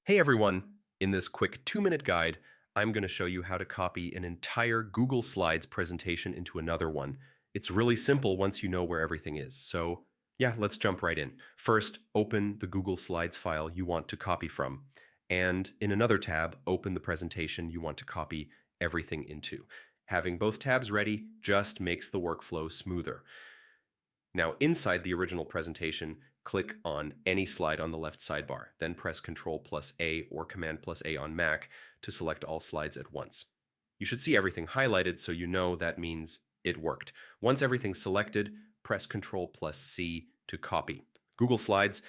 Hey everyone! In this quick 2-minute guide, I'm going to show you how to copy an entire Google Slides presentation into another one. It's really simple once you know where everything is. So yeah, let's jump right in. First, open the Google Slides file you want to copy from. And in another tab, open the presentation you want to copy everything into. Having both tabs ready just makes the workflow smoother. Now, inside the original presentation, click on any slide on the left sidebar, then press Ctrl plus A or Command plus A on Mac to select all slides at once. You should see everything highlighted, so you know that means it worked. Once everything's selected, press Ctrl plus C to copy. Google Slides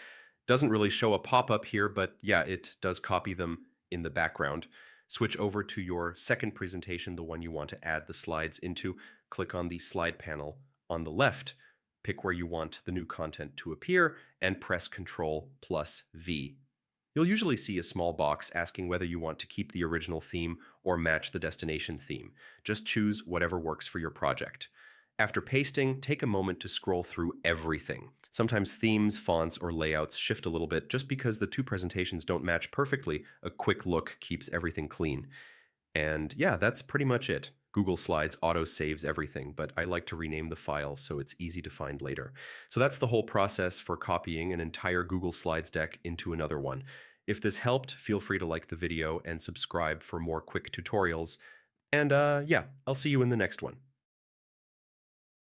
doesn't really show a pop-up here, but yeah, it does copy them in the background. Switch over to your second presentation, the one you want to add the slides into. Click on the slide panel on the left. Pick where you want the new content to appear and press Ctrl plus V. You'll usually see a small box asking whether you want to keep the original theme or match the destination theme. Just choose whatever works for your project. After pasting, take a moment to scroll through everything. Sometimes themes, fonts, or layouts shift a little bit. Just because the two presentations don't match perfectly, a quick look keeps everything clean. And yeah, that's pretty much it. Google Slides auto-saves everything, but I like to rename the file so it's easy to find later. So that's the whole process for copying an entire Google Slides deck into another one. If this helped, feel free to like the video and subscribe for more quick tutorials. And yeah, I'll see you in the next one.